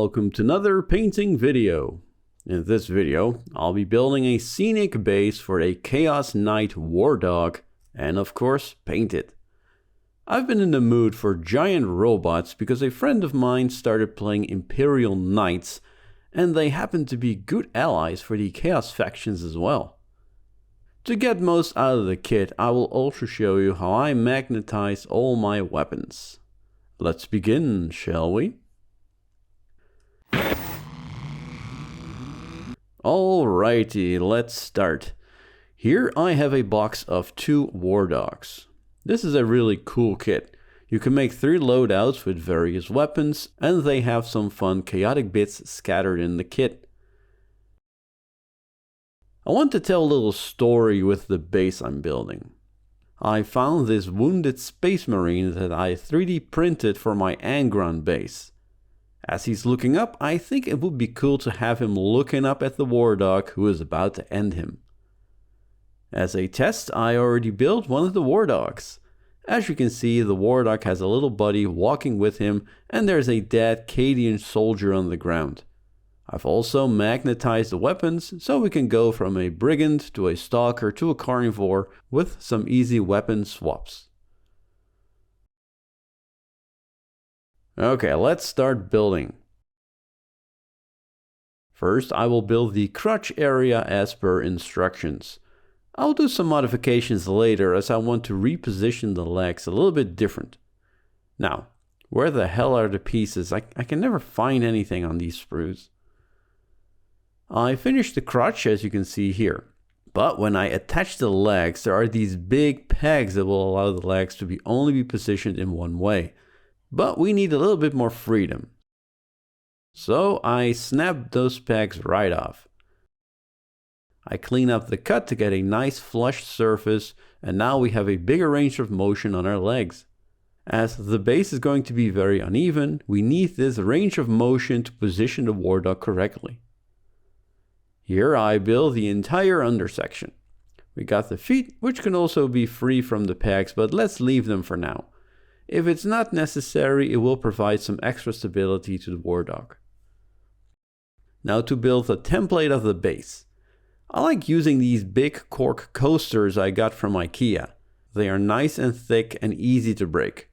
welcome to another painting video. In this video, I'll be building a scenic base for a Chaos Knight Wardog and of course paint it. I've been in the mood for giant robots because a friend of mine started playing Imperial Knights and they happen to be good allies for the Chaos factions as well. To get most out of the kit, I will also show you how I magnetize all my weapons. Let's begin, shall we? Alrighty, let's start. Here I have a box of 2 Wardogs. This is a really cool kit. You can make 3 loadouts with various weapons, and they have some fun chaotic bits scattered in the kit. I want to tell a little story with the base I'm building. I found this wounded space marine that I 3D printed for my Angron base. As he's looking up, I think it would be cool to have him looking up at the Wardog who is about to end him. As a test, I already built one of the Wardogs. As you can see, the Wardog has a little buddy walking with him, and there's a dead Cadian soldier on the ground. I've also magnetized the weapons so we can go from a brigand to a stalker to a carnivore with some easy weapon swaps. Okay, let's start building. First, I will build the crotch area as per instructions. I'll do some modifications later as I want to reposition the legs a little bit different. Now, where the hell are the pieces? I can never find anything on these sprues. I finished the crotch as you can see here. But when I attach the legs, there are these big pegs that will allow the legs to only be positioned in one way. But we need a little bit more freedom. So I snap those pegs right off. I clean up the cut to get a nice flush surface, and now we have a bigger range of motion on our legs. As the base is going to be very uneven, we need this range of motion to position the Wardog correctly. Here I build the entire undersection. We got the feet, which can also be free from the pegs, but let's leave them for now. If it's not necessary, it will provide some extra stability to the Wardog. Now to build the template of the base. I like using these big cork coasters I got from IKEA. They are nice and thick and easy to break.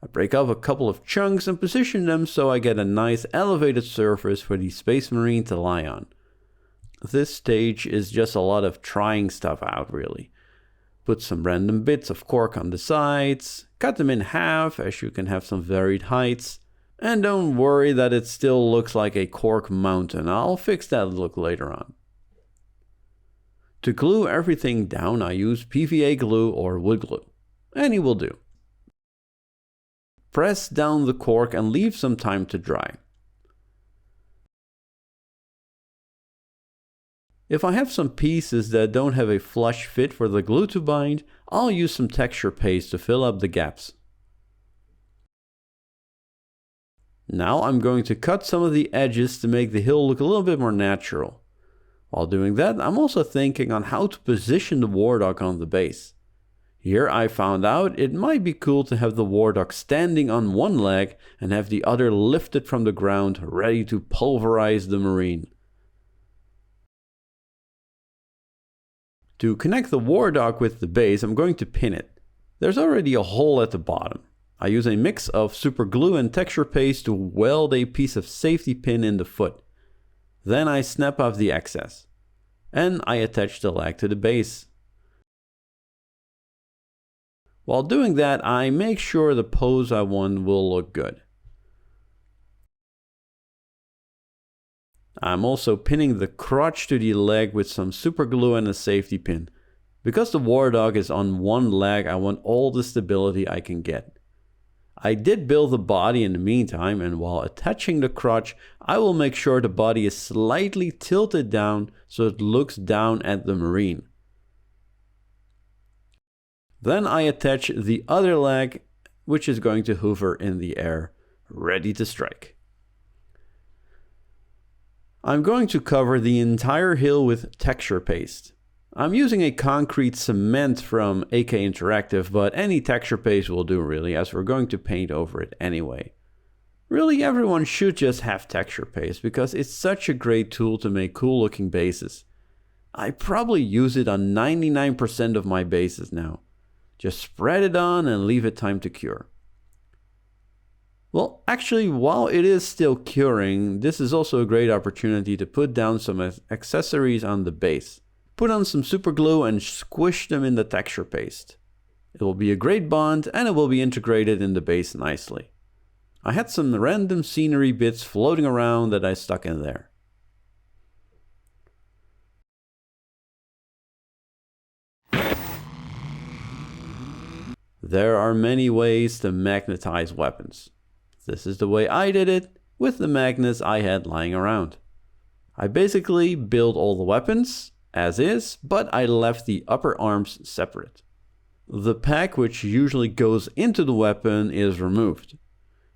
I break off a couple of chunks and position them so I get a nice elevated surface for the Space Marine to lie on. This stage is just a lot of trying stuff out really. Put some random bits of cork on the sides, cut them in half as you can have some varied heights, and don't worry that it still looks like a cork mountain. I'll fix that look later on. To glue everything down, I use PVA glue or wood glue. Any will do. Press down the cork and leave some time to dry. If I have some pieces that don't have a flush fit for the glue to bind, I'll use some texture paste to fill up the gaps. Now I'm going to cut some of the edges to make the hill look a little bit more natural. While doing that, I'm also thinking on how to position the Wardog on the base. Here I found out it might be cool to have the Wardog standing on one leg and have the other lifted from the ground, ready to pulverize the Marine. To connect the Wardog with the base, I'm going to pin it. There's already a hole at the bottom. I use a mix of super glue and texture paste to weld a piece of safety pin in the foot. Then I snap off the excess. And I attach the leg to the base. While doing that, I make sure the pose I want will look good. I'm also pinning the crotch to the leg with some super glue and a safety pin. Because the Wardog is on one leg, I want all the stability I can get. I did build the body in the meantime, and while attaching the crotch, I will make sure the body is slightly tilted down so it looks down at the Marine. Then I attach the other leg, which is going to hover in the air, ready to strike. I'm going to cover the entire hill with texture paste. I'm using a concrete cement from AK Interactive, but any texture paste will do really, as we're going to paint over it anyway. Really, everyone should just have texture paste because it's such a great tool to make cool looking bases. I probably use it on 99% of my bases now. Just spread it on and leave it time to cure. Well, actually, while it is still curing, this is also a great opportunity to put down some accessories on the base. Put on some super glue and squish them in the texture paste. It will be a great bond and it will be integrated in the base nicely. I had some random scenery bits floating around that I stuck in there. There are many ways to magnetize weapons. This is the way I did it with the magnets I had lying around. I basically built all the weapons as is, but I left the upper arms separate. The pack which usually goes into the weapon is removed.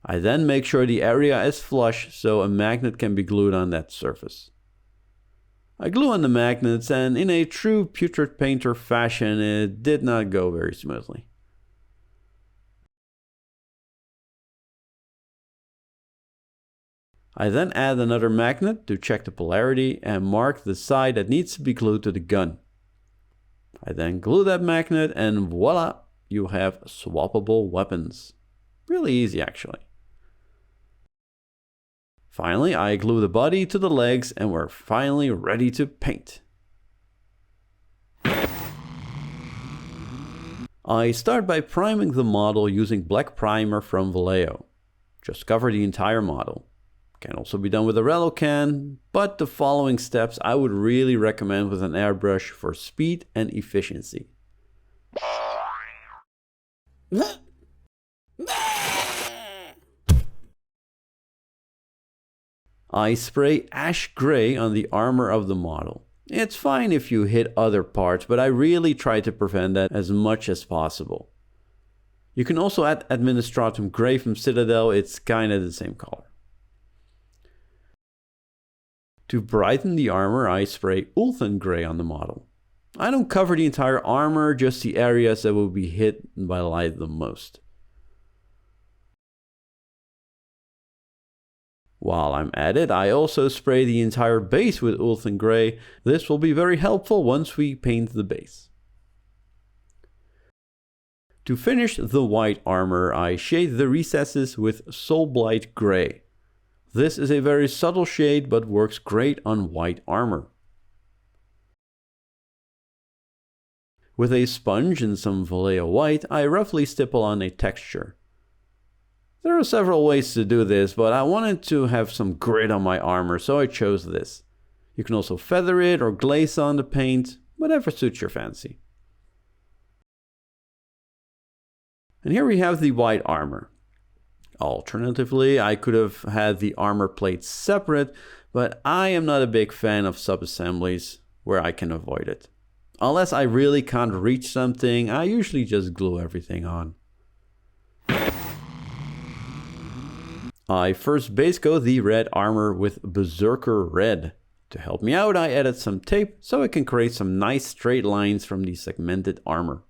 I then make sure the area is flush so a magnet can be glued on that surface. I glue on the magnets and in a true putrid painter fashion it did not go very smoothly. I then add another magnet to check the polarity and mark the side that needs to be glued to the gun. I then glue that magnet and voila, you have swappable weapons. Really easy actually. Finally, I glue the body to the legs and we're finally ready to paint. I start by priming the model using black primer from Vallejo. Just cover the entire model. Can also be done with a Rello can, but the following steps I would really recommend with an airbrush for speed and efficiency. I spray ash gray on the armor of the model. It's fine if you hit other parts, but I really try to prevent that as much as possible. You can also add Administratum Gray from Citadel, it's kinda the same color. To brighten the armor, I spray Ulthen Gray on the model. I don't cover the entire armor, just the areas that will be hit by light the most. While I'm at it, I also spray the entire base with Ulthen Grey. This will be very helpful once we paint the base. To finish the white armor, I shade the recesses with Soulblight Grey. This is a very subtle shade but works great on white armor. With a sponge and some Vallejo white, I roughly stipple on a texture. There are several ways to do this, but I wanted to have some grit on my armor, so I chose this. You can also feather it or glaze on the paint, whatever suits your fancy. And here we have the white armor. Alternatively, I could have had the armor plates separate, but I am not a big fan of sub-assemblies where I can avoid it. Unless I really can't reach something, I usually just glue everything on. I first base coat the red armor with Berserker Red. To help me out, I added some tape so I can create some nice straight lines from the segmented armor.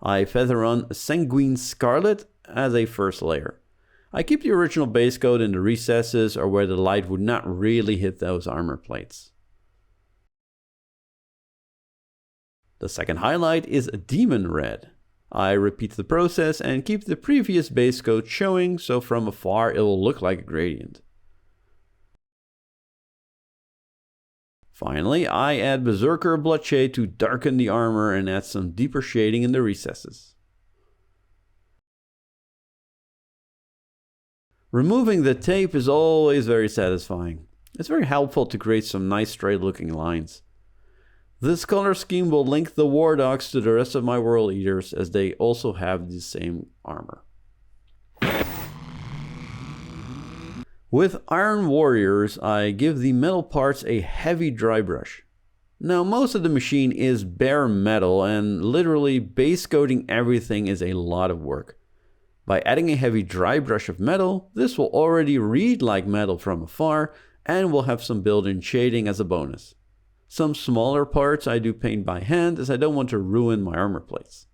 I feather on Sanguine Scarlet as a first layer. I keep the original base coat in the recesses or where the light would not really hit those armor plates. The second highlight is Demon Red. I repeat the process and keep the previous base coat showing, so from afar it will look like a gradient. Finally, I add Berserker Bloodshade to darken the armor and add some deeper shading in the recesses. Removing the tape is always very satisfying. It's very helpful to create some nice straight looking lines. This color scheme will link the Wardogs to the rest of my World Eaters as they also have the same armor. With Iron Warriors, I give the metal parts a heavy dry brush. Now most of the machine is bare metal and literally base coating everything is a lot of work. By adding a heavy dry brush of metal, this will already read like metal from afar and will have some built-in shading as a bonus. Some smaller parts I do paint by hand as I don't want to ruin my armor plates.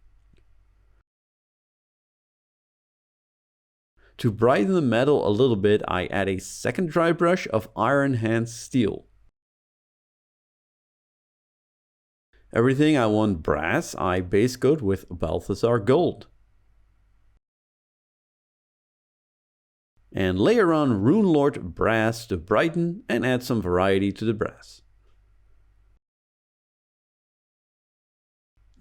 To brighten the metal a little bit, I add a second dry brush of Iron Hand Steel. Everything I want brass, I base coat with Balthasar Gold. And layer on Runelord Brass to brighten and add some variety to the brass.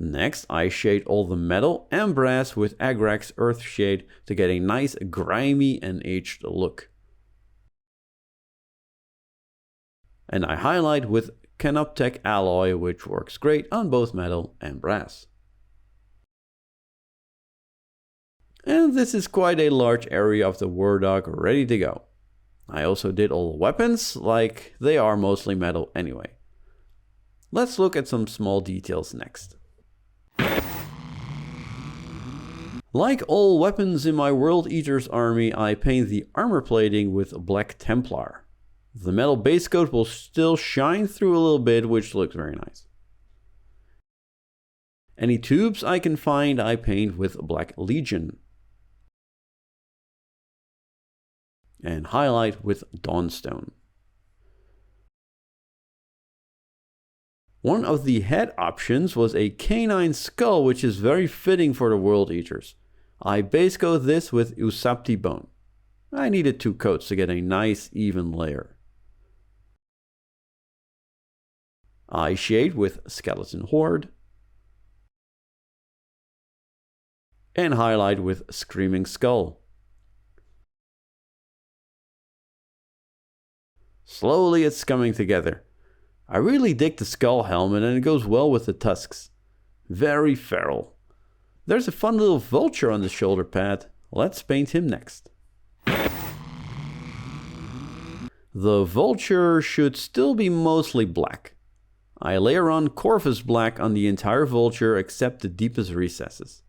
Next, I shade all the metal and brass with Agrax Earthshade to get a nice grimy and aged look. And I highlight with Canoptek Alloy, which works great on both metal and brass. And this is quite a large area of the Wardog ready to go. I also did all the weapons, like they are mostly metal anyway. Let's look at some small details next. Like all weapons in my World Eater's army, I paint the armor plating with Black Templar. The metal base coat will still shine through a little bit, which looks very nice. Any tubes I can find, I paint with Black Legion. And highlight with Dawnstone. One of the head options was a canine skull, which is very fitting for the World Eaters. I base coat this with Ushabti bone. I needed 2 coats to get a nice even layer. I shade with Skeleton Horde. And highlight with Screaming Skull. Slowly it's coming together. I really dig the skull helmet and it goes well with the tusks. Very feral. There's a fun little vulture on the shoulder pad. Let's paint him next. The vulture should still be mostly black. I layer on Corvus Black on the entire vulture except the deepest recesses.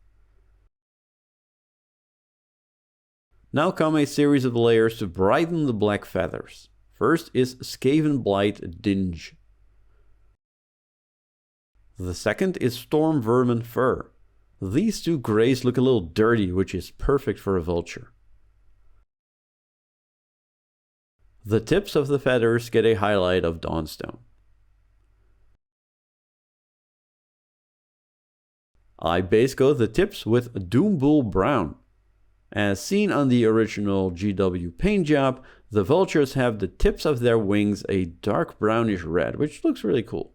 Now come a series of layers to brighten the black feathers. First is Skaven Blight Dinge. The second is Storm Vermin Fur. These 2 grays look a little dirty, which is perfect for a vulture. The tips of the feathers get a highlight of Dawnstone. I base coat the tips with Doombull Brown. As seen on the original GW paint job, the vultures have the tips of their wings a dark brownish red, which looks really cool.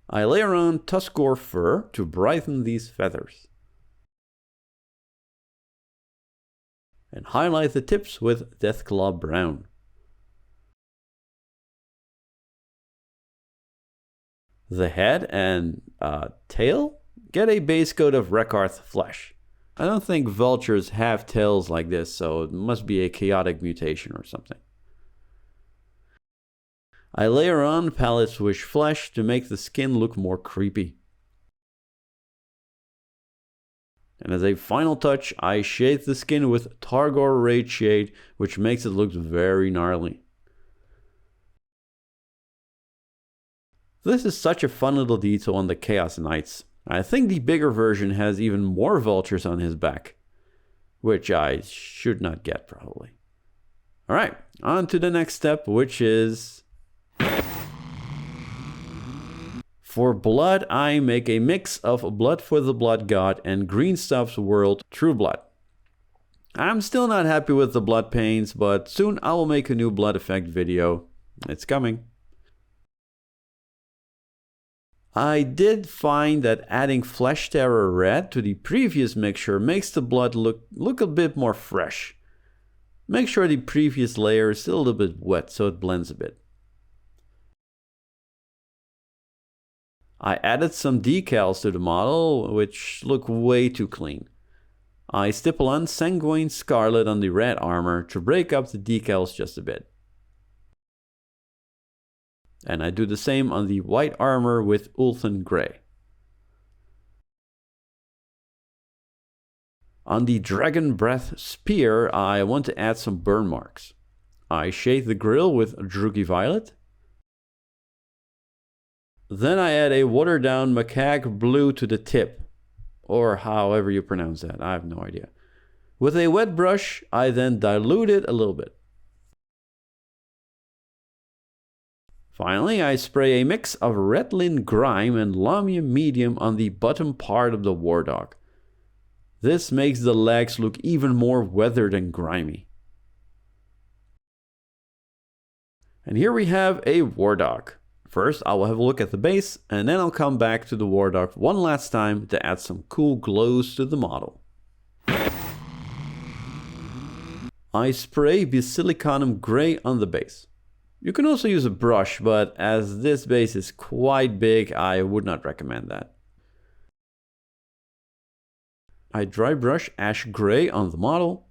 I layer on Tuskor fur to brighten these feathers. And highlight the tips with Deathclaw Brown. The head and tail get a base coat of Rekarth flesh. I don't think vultures have tails like this, so it must be a chaotic mutation or something. I layer on Pallid Swish flesh to make the skin look more creepy. And as a final touch, I shade the skin with Targor Raid Shade, which makes it look very gnarly. This is such a fun little detail on the Chaos Knights. I think the bigger version has even more vultures on his back, which I should not get probably. Alright, on to the next step, which is... For blood, I make a mix of Blood for the Blood God and Greenstuff's World True Blood. I'm still not happy with the blood paints, but soon I will make a new blood effect video. It's coming. I did find that adding Flesh Terror Red to the previous mixture makes the blood look a bit more fresh. Make sure the previous layer is still a little bit wet so it blends a bit. I added some decals to the model, which look way too clean. I stipple on Sanguine Scarlet on the red armor to break up the decals just a bit. And I do the same on the white armor with Ulthen Grey. On the Dragon Breath Spear, I want to add some burn marks. I shade the grill with Druchii Violet. Then I add a watered down Macaggre Blue to the tip, or however you pronounce that, I have no idea. With a wet brush, I then dilute it a little bit. Finally, I spray a mix of Redlin Grime and Lahmian Medium on the bottom part of the Wardog. This makes the legs look even more weathered and grimy. And here we have a Wardog. First, I will have a look at the base, and then I'll come back to the Wardog one last time to add some cool glows to the model. I spray Basilicanum Grey on the base. You can also use a brush, but as this base is quite big, I would not recommend that. I dry brush Ash Grey on the model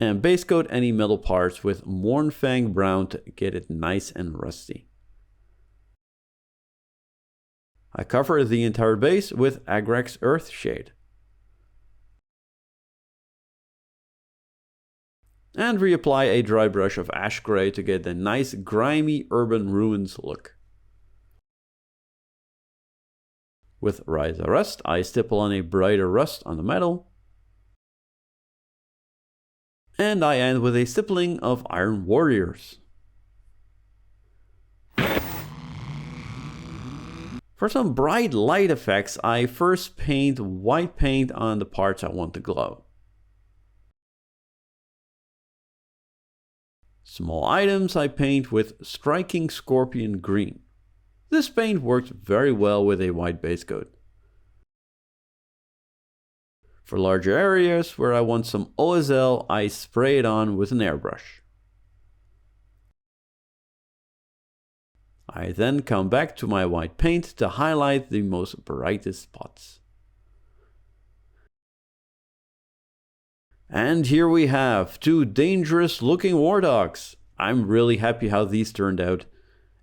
and base coat any metal parts with Mournfang Brown to get it nice and rusty. I cover the entire base with Agrax Earthshade. And reapply a dry brush of Ash Grey to get the nice grimy urban ruins look. With Rise of Rust, I stipple on a brighter rust on the metal. And I end with a stippling of Iron Warriors. For some bright light effects, I first paint white paint on the parts I want to glow. Small items I paint with Striking Scorpion Green. This paint works very well with a white base coat. For larger areas where I want some OSL, I spray it on with an airbrush. I then come back to my white paint to highlight the most brightest spots. And here we have two dangerous looking Wardogs. I'm really happy how these turned out.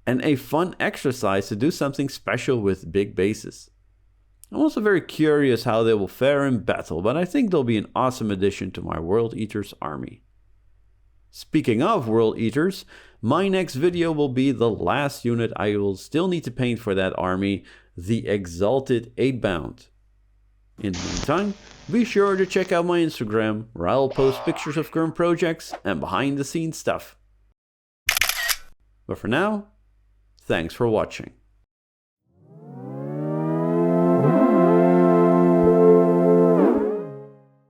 And a fun exercise to do something special with big bases. I'm also very curious how they will fare in battle, but I think they'll be an awesome addition to my World Eaters army. Speaking of World Eaters, my next video will be the last unit I will still need to paint for that army, the Exalted 8-Bound. In the meantime, be sure to check out my Instagram, where I'll post pictures of current projects and behind the scenes stuff. But for now, thanks for watching.